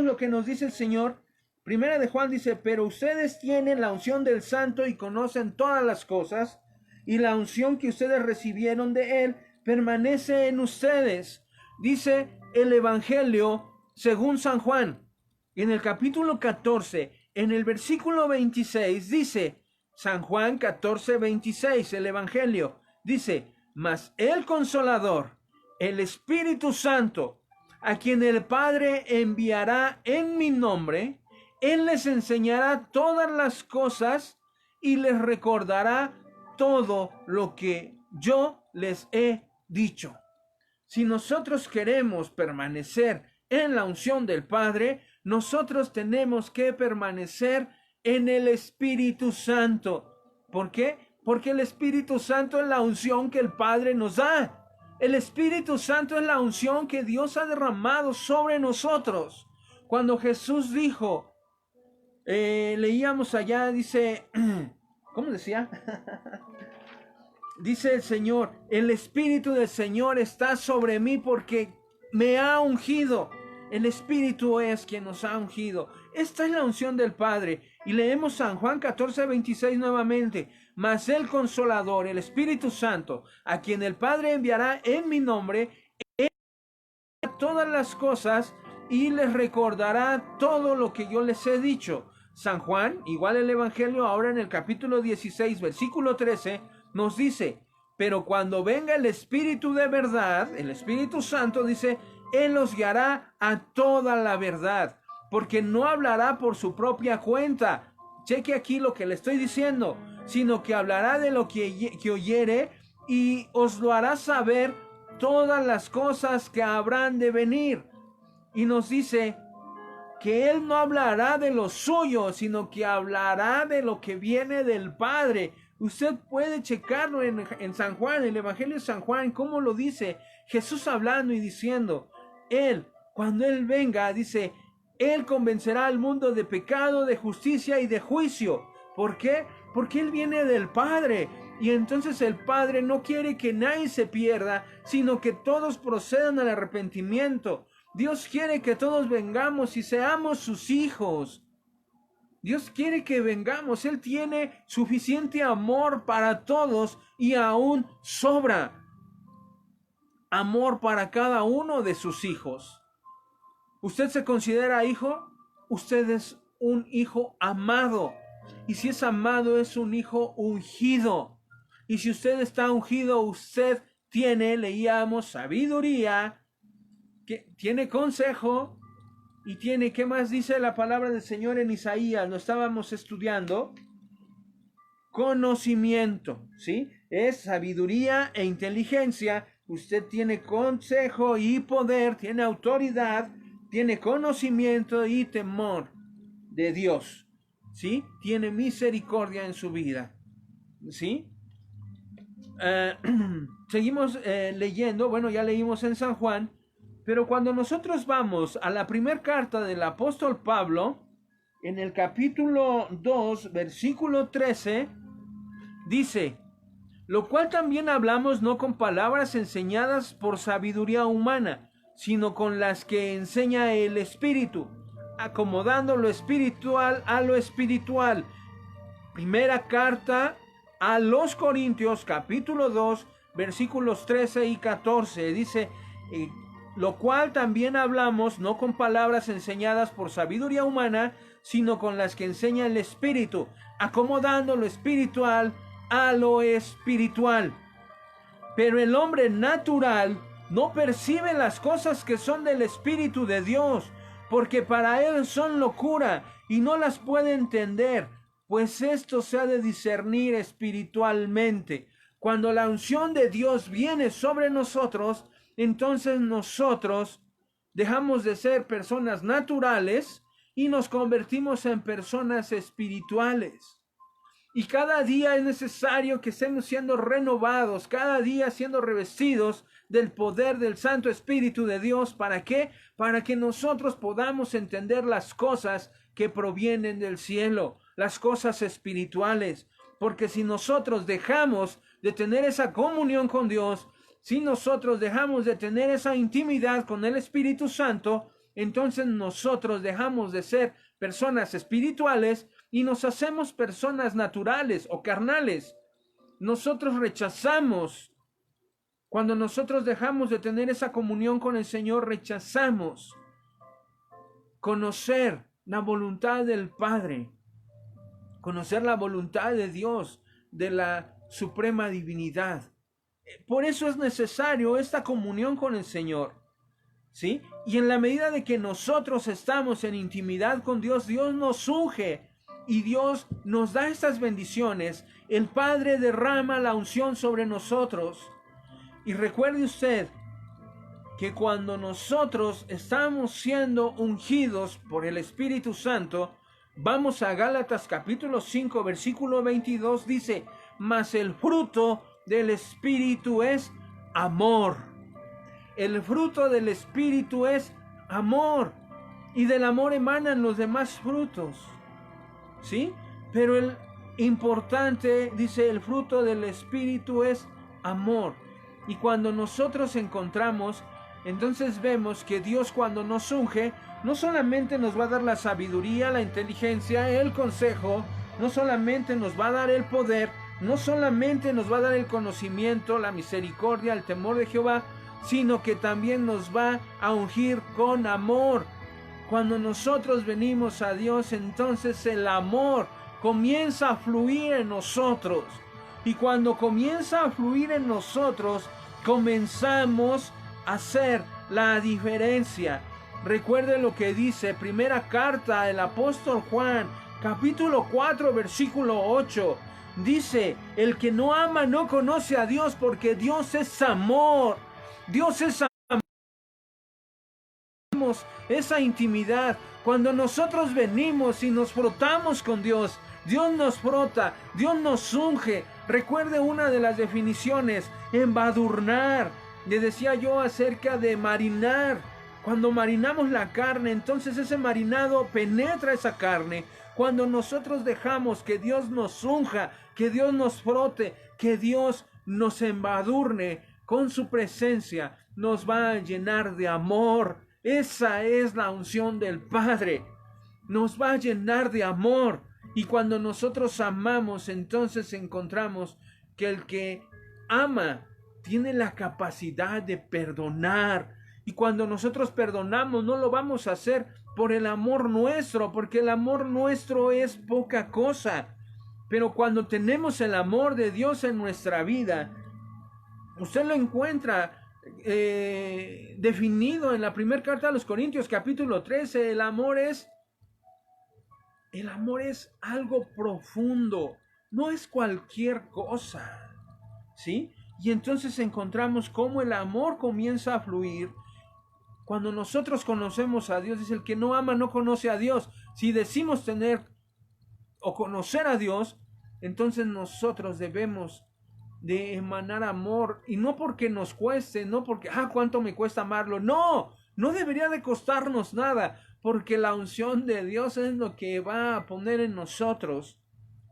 lo que nos dice el Señor. Primera de Juan dice, pero ustedes tienen la unción del Santo y conocen todas las cosas, y la unción que ustedes recibieron de él permanece en ustedes. Dice el Evangelio según San Juan, en el capítulo 14, en el versículo 26, dice, San Juan 14, 26, el Evangelio, dice, mas el Consolador, el Espíritu Santo, a quien el Padre enviará en mi nombre, él les enseñará todas las cosas y les recordará todo lo que yo les he dicho. Si nosotros queremos permanecer en la unción del Padre, nosotros tenemos que permanecer en el Espíritu Santo. ¿Por qué? Porque el Espíritu Santo es la unción que el Padre nos da. El Espíritu Santo es la unción que Dios ha derramado sobre nosotros. Cuando Jesús dijo, leíamos allá, dice, ¿cómo decía? Dice el Señor, el Espíritu del Señor está sobre mí porque me ha ungido. El Espíritu es quien nos ha ungido. Esta es la unción del Padre. Y leemos San Juan 14, 26 nuevamente. Mas el Consolador, el Espíritu Santo, a quien el Padre enviará en mi nombre, él hará todas las cosas y les recordará todo lo que yo les he dicho. San Juan, igual el Evangelio, ahora en el capítulo 16, versículo 13, nos dice, pero cuando venga el Espíritu de verdad, el Espíritu Santo, dice, él los guiará a toda la verdad, porque no hablará por su propia cuenta. Cheque aquí lo que le estoy diciendo, sino que hablará de lo que oyere y os lo hará saber todas las cosas que habrán de venir. Y nos dice que él no hablará de lo suyo, sino que hablará de lo que viene del Padre. Usted puede checarlo en San Juan, el Evangelio de San Juan, cómo lo dice Jesús hablando y diciendo, él, cuando él venga, dice, él convencerá al mundo de pecado, de justicia y de juicio. ¿Por qué? Porque él viene del Padre. Y entonces el Padre no quiere que nadie se pierda, sino que todos procedan al arrepentimiento. Dios quiere que todos vengamos y seamos sus hijos. Dios quiere que vengamos. Él tiene suficiente amor para todos y aún sobra amor para cada uno de sus hijos. ¿Usted se considera hijo? Usted es un hijo amado. Y si es amado, es un hijo ungido. Y si usted está ungido, usted tiene, leíamos, sabiduría, que tiene consejo y tiene, ¿qué más dice la palabra del Señor en Isaías? Lo estábamos estudiando. Conocimiento, ¿sí? Es sabiduría e inteligencia. Usted tiene consejo y poder, tiene autoridad, tiene conocimiento y temor de Dios, ¿sí? Tiene misericordia en su vida, ¿sí? Seguimos leyendo, bueno, ya leímos en San Juan, pero cuando nosotros vamos a la primera carta del apóstol Pablo, en el capítulo 2, versículo 13, dice, lo cual también hablamos no con palabras enseñadas por sabiduría humana, sino con las que enseña el Espíritu, acomodando lo espiritual a lo espiritual. Primera carta a los Corintios, capítulo 2, versículos 13 y 14, dice, lo cual también hablamos no con palabras enseñadas por sabiduría humana, sino con las que enseña el Espíritu, acomodando lo espiritual a lo espiritual. Pero el hombre natural no percibe las cosas que son del Espíritu de Dios, porque para él son locura y no las puede entender, pues esto se ha de discernir espiritualmente. Cuando la unción de Dios viene sobre nosotros, entonces nosotros dejamos de ser personas naturales y nos convertimos en personas espirituales. Y cada día es necesario que estemos siendo renovados, cada día siendo revestidos del poder del Santo Espíritu de Dios. ¿Para qué? Para que nosotros podamos entender las cosas que provienen del cielo, las cosas espirituales. Porque si nosotros dejamos de tener esa comunión con Dios, si nosotros dejamos de tener esa intimidad con el Espíritu Santo, entonces nosotros dejamos de ser personas espirituales y nos hacemos personas naturales o carnales. Nosotros rechazamos, cuando nosotros dejamos de tener esa comunión con el Señor, rechazamos conocer la voluntad del Padre, conocer la voluntad de Dios, de la suprema divinidad. Por eso es necesario esta comunión con el Señor, ¿sí? Y en la medida de que nosotros estamos en intimidad con Dios, Dios nos unge y Dios nos da estas bendiciones. El Padre derrama la unción sobre nosotros. Y recuerde usted que cuando nosotros estamos siendo ungidos por el Espíritu Santo, vamos a Gálatas capítulo 5, versículo 22, dice, mas el fruto del Espíritu es amor. El fruto del Espíritu es amor. Y del amor emanan los demás frutos. ¿Sí? Pero el importante, dice, el fruto del Espíritu es amor. Y cuando nosotros encontramos, entonces vemos que Dios, cuando nos unge, no solamente nos va a dar la sabiduría, la inteligencia, el consejo, no solamente nos va a dar el poder, no solamente nos va a dar el conocimiento, la misericordia, el temor de Jehová, sino que también nos va a ungir con amor. Cuando nosotros venimos a Dios, entonces el amor comienza a fluir en nosotros. Y cuando comienza a fluir en nosotros, comenzamos a hacer la diferencia. Recuerde lo que dice primera carta del apóstol Juan, capítulo 4, versículo 8. Dice, el que no ama no conoce a Dios, porque Dios es amor. Dios es amor. Esa intimidad. Cuando nosotros venimos y nos frotamos con Dios, Dios nos frota, Dios nos unge. Recuerde una de las definiciones, embadurnar. Le decía yo acerca de marinar. Cuando marinamos la carne, entonces ese marinado penetra esa carne. Cuando nosotros dejamos que Dios nos unja, que Dios nos frote, que Dios nos embadurne con su presencia, nos va a llenar de amor. Esa es la unción del Padre. Nos va a llenar de amor. Y cuando nosotros amamos, entonces encontramos que el que ama tiene la capacidad de perdonar. Y cuando nosotros perdonamos, no lo vamos a hacer por el amor nuestro, porque el amor nuestro es poca cosa. Pero cuando tenemos el amor de Dios en nuestra vida, usted lo encuentra definido en la primera carta a los Corintios, capítulo 13. El amor es algo profundo, no es cualquier cosa, ¿sí? Y entonces encontramos cómo el amor comienza a fluir. Cuando nosotros conocemos a Dios, dice, el que no ama no conoce a Dios. Si decimos tener o conocer a Dios, entonces nosotros debemos de emanar amor, y no porque nos cueste, no porque, cuánto me cuesta amarlo, no debería de costarnos nada, porque la unción de Dios es lo que va a poner en nosotros.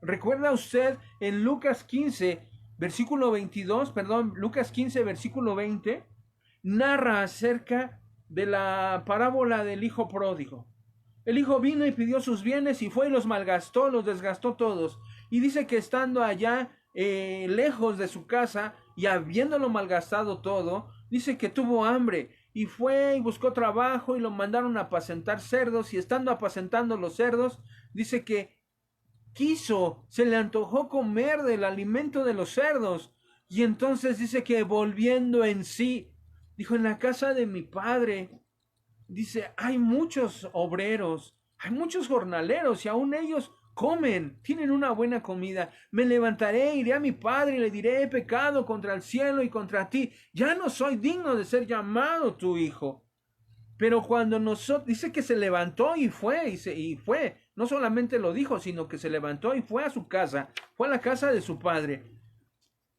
¿Recuerda usted en Lucas 15, versículo 20, narra acerca de la parábola del hijo pródigo? El hijo vino y pidió sus bienes y fue y los malgastó, los desgastó todos. Y dice que estando allá lejos de su casa y habiéndolo malgastado todo, dice que tuvo hambre y fue y buscó trabajo y lo mandaron a apacentar cerdos, y estando apacentando los cerdos, dice que se le antojó comer del alimento de los cerdos, y entonces dice que volviendo en sí, dijo, en la casa de mi padre, dice, hay muchos obreros, hay muchos jornaleros, y aún ellos comen, tienen una buena comida. Me levantaré, iré a mi padre y le diré, he pecado contra el cielo y contra ti, ya no soy digno de ser llamado tu hijo. Pero cuando nosotros, dice que se levantó y fue, no solamente lo dijo, sino que se levantó y fue a su casa, fue a la casa de su padre.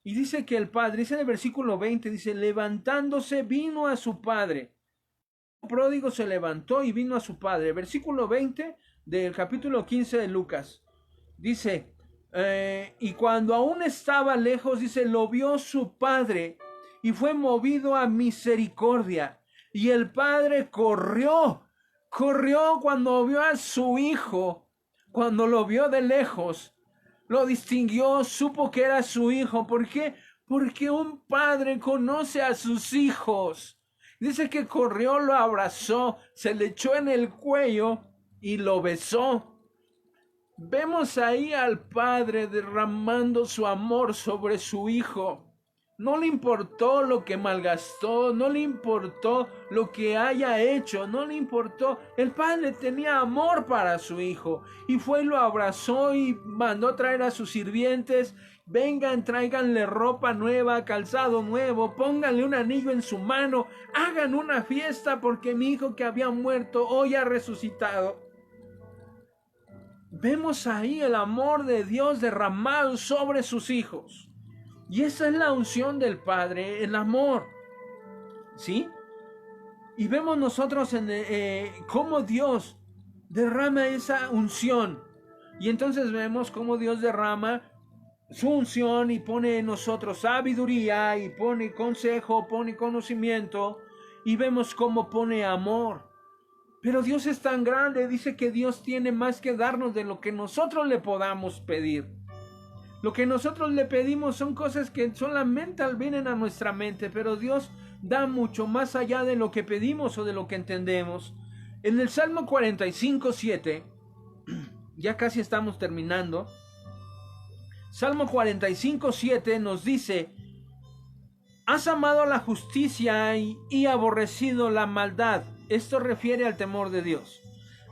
Y dice que el padre, dice en el versículo 20, dice, levantándose vino a su padre. El pródigo se levantó y vino a su padre. Versículo 20 del capítulo 15 de Lucas. Dice, y cuando aún estaba lejos, dice, lo vio su padre y fue movido a misericordia. Y el padre corrió corrió cuando vio a su hijo, cuando lo vio de lejos, lo distinguió, supo que era su hijo. ¿Por qué? Porque un padre conoce a sus hijos. Dice que corrió, lo abrazó, se le echó en el cuello y lo besó. Vemos ahí al padre derramando su amor sobre su hijo. No le importó lo que malgastó, no le importó lo que haya hecho, no le importó. El padre tenía amor para su hijo y fue y lo abrazó y mandó traer a sus sirvientes. Vengan, tráiganle ropa nueva, calzado nuevo, pónganle un anillo en su mano, hagan una fiesta porque mi hijo que había muerto hoy ha resucitado. Vemos ahí el amor de Dios derramado sobre sus hijos. Y esa es la unción del Padre, el amor. ¿Sí? Y vemos nosotros cómo Dios derrama esa unción. Y entonces vemos cómo Dios derrama su unción y pone en nosotros sabiduría y pone consejo, pone conocimiento. Y vemos cómo pone amor. Pero Dios es tan grande, dice que Dios tiene más que darnos de lo que nosotros le podamos pedir. Lo que nosotros le pedimos son cosas que solamente vienen a nuestra mente, pero Dios da mucho más allá de lo que pedimos o de lo que entendemos. En el Salmo 45:7, ya casi estamos terminando, Salmo 45:7 nos dice: has amado la justicia y aborrecido la maldad. Esto refiere al temor de Dios.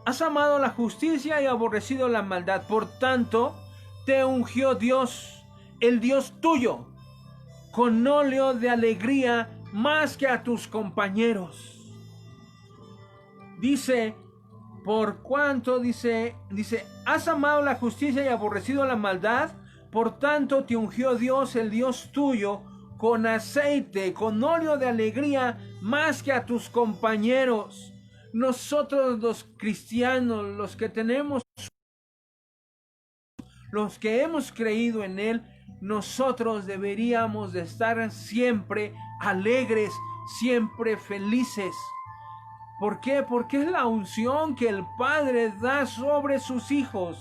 Has amado la justicia y aborrecido la maldad. Por tanto, te ungió Dios, el Dios tuyo, con óleo de alegría más que a tus compañeros. Dice, por cuanto, dice, has amado la justicia y aborrecido la maldad, por tanto te ungió Dios, el Dios tuyo, con aceite, con óleo de alegría más que a tus compañeros. Nosotros los cristianos, los que tenemos, los que hemos creído en Él, nosotros deberíamos de estar siempre alegres, siempre felices. ¿Por qué? Porque es la unción que el Padre da sobre sus hijos.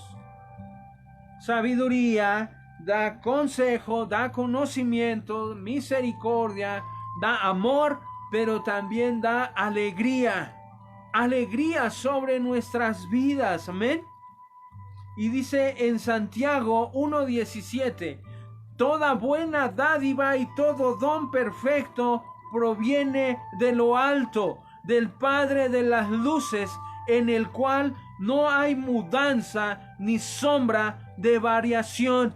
Sabiduría, da consejo, da conocimiento, misericordia, da amor, pero también da alegría. Alegría sobre nuestras vidas. Amén. Y dice en Santiago 1:17, toda buena dádiva y todo don perfecto proviene de lo alto, del Padre de las luces, en el cual no hay mudanza ni sombra de variación.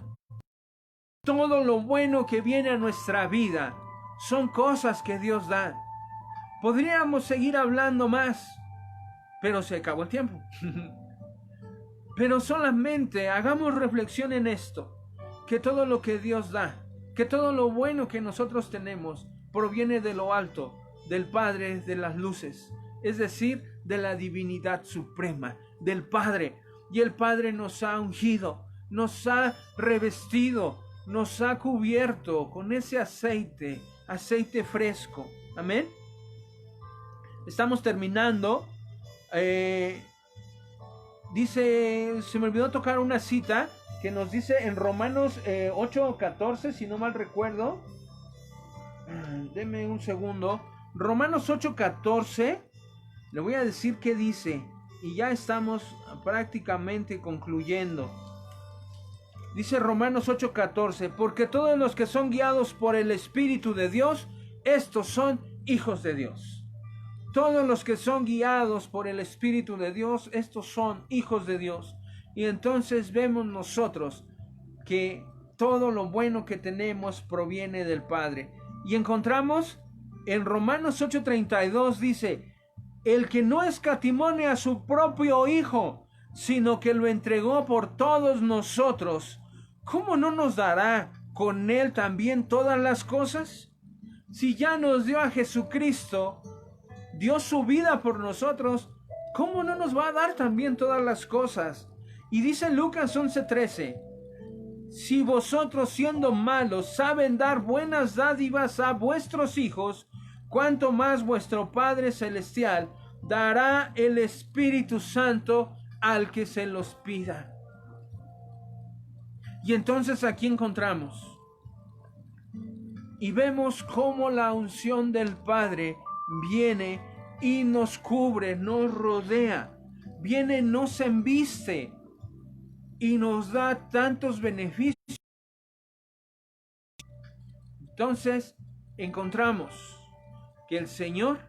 Todo lo bueno que viene a nuestra vida son cosas que Dios da. Podríamos seguir hablando más, pero se acabó el tiempo. Pero solamente hagamos reflexión en esto, que todo lo que Dios da, que todo lo bueno que nosotros tenemos proviene de lo alto, del Padre de las luces, es decir, de la divinidad suprema, del Padre. Y el Padre nos ha ungido, nos ha revestido, nos ha cubierto con ese aceite, aceite fresco. Amén. Estamos terminando. Dice, se me olvidó tocar una cita que nos dice en Romanos 8:14, si no mal recuerdo. Deme un segundo. Romanos 8:14, le voy a decir qué dice, y ya estamos prácticamente concluyendo. Dice Romanos 8:14, porque todos los que son guiados por el Espíritu de Dios, estos son hijos de Dios. Todos los que son guiados por el Espíritu de Dios, estos son hijos de Dios. Y entonces vemos nosotros que todo lo bueno que tenemos proviene del Padre. Y encontramos en Romanos 8:32 dice, el que no escatimone a su propio Hijo, sino que lo entregó por todos nosotros, ¿cómo no nos dará con Él también todas las cosas? Si ya nos dio a Jesucristo, dio su vida por nosotros, ¿cómo no nos va a dar también todas las cosas? Y dice Lucas 11:13, si vosotros siendo malos saben dar buenas dádivas a vuestros hijos, cuánto más vuestro Padre Celestial dará el Espíritu Santo al que se los pida. Y entonces aquí encontramos y vemos cómo la unción del Padre viene y nos cubre, nos rodea, viene, nos embiste y nos da tantos beneficios. Entonces encontramos que el Señor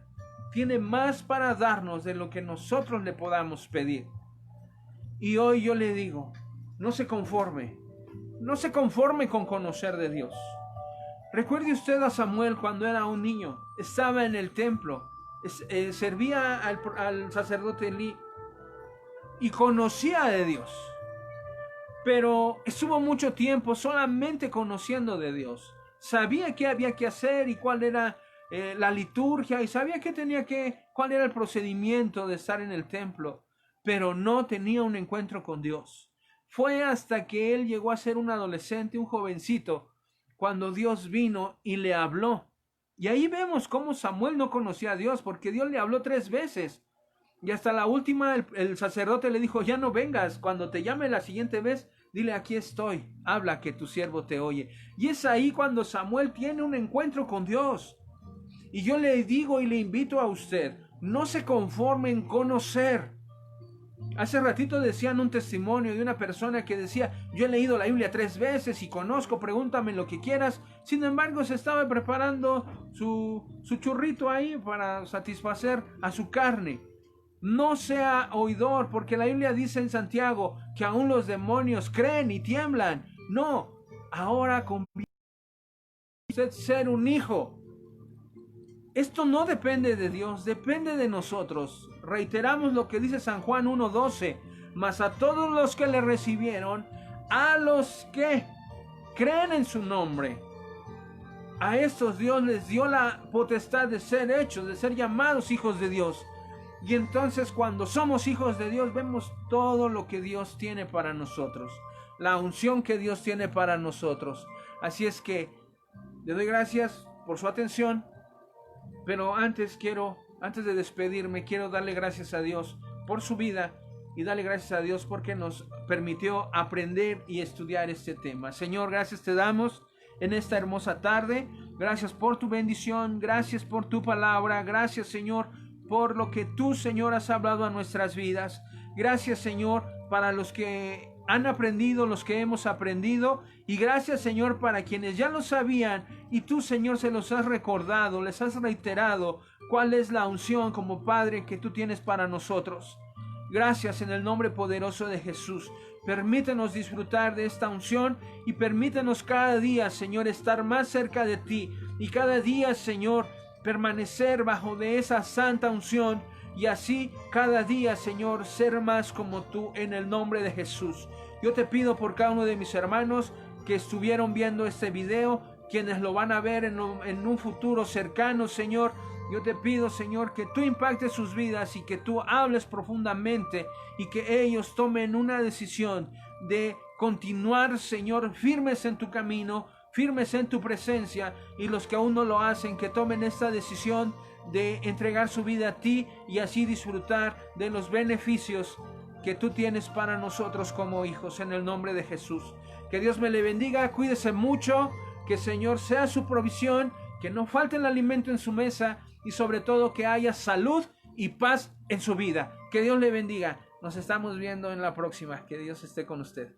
tiene más para darnos de lo que nosotros le podamos pedir. Y hoy yo le digo, no se conforme con conocer de Dios. Recuerde usted a Samuel cuando era un niño, estaba en el templo, servía al sacerdote Elí y conocía de Dios, pero estuvo mucho tiempo solamente conociendo de Dios. Sabía qué había que hacer y cuál era la liturgia, y sabía cuál era el procedimiento de estar en el templo, pero no tenía un encuentro con Dios. Fue hasta que él llegó a ser un adolescente, un jovencito, cuando Dios vino y le habló. Y ahí vemos cómo Samuel no conocía a Dios, porque Dios le habló 3 veces. Y hasta la última el sacerdote le dijo, ya no vengas, cuando te llame la siguiente vez, dile, aquí estoy, habla que tu siervo te oye. Y es ahí cuando Samuel tiene un encuentro con Dios. Y yo le digo y le invito a usted, no se conforme en conocer. Hace ratito decían un testimonio de una persona que decía, yo he leído la Biblia 3 veces y conozco, pregúntame lo que quieras. Sin embargo, se estaba preparando su churrito ahí para satisfacer a su carne. No sea oidor, porque la Biblia dice en Santiago que aún los demonios creen y tiemblan. No, ahora conviene usted ser un hijo. Esto no depende de Dios, depende de nosotros. Reiteramos lo que dice San Juan 1:12. Mas a todos los que le recibieron, a los que creen en su nombre, a estos Dios les dio la potestad de ser hechos, de ser llamados hijos de Dios. Y entonces cuando somos hijos de Dios, vemos todo lo que Dios tiene para nosotros, la unción que Dios tiene para nosotros. Así es que le doy gracias por su atención, pero antes de despedirme, quiero darle gracias a Dios por su vida y darle gracias a Dios porque nos permitió aprender y estudiar este tema. Señor, gracias te damos en esta hermosa tarde. Gracias por tu bendición, gracias por tu palabra, gracias, Señor, por lo que tú, Señor, has hablado a nuestras vidas. Gracias, Señor, para los que han aprendido, los que hemos aprendido, y gracias, Señor, para quienes ya lo sabían y tú, Señor, se los has recordado, les has reiterado cuál es la unción como Padre que tú tienes para nosotros. Gracias en el nombre poderoso de Jesús. Permítenos disfrutar de esta unción y permítenos cada día, Señor, estar más cerca de ti y cada día, Señor, permanecer bajo de esa santa unción y así cada día, Señor, ser más como tú en el nombre de Jesús. Yo te pido por cada uno de mis hermanos que estuvieron viendo este video, quienes lo van a ver en un futuro cercano, Señor. Yo te pido, Señor, que tú impactes sus vidas y que tú hables profundamente y que ellos tomen una decisión de continuar, Señor, firmes en tu camino, firmes en tu presencia, y los que aún no lo hacen, que tomen esta decisión de entregar su vida a ti y así disfrutar de los beneficios que tú tienes para nosotros como hijos, en el nombre de Jesús. Que Dios me le bendiga, cuídese mucho, que el Señor sea su provisión, que no falte el alimento en su mesa y sobre todo que haya salud y paz en su vida. Que Dios le bendiga. Nos estamos viendo en la próxima. Que Dios esté con usted.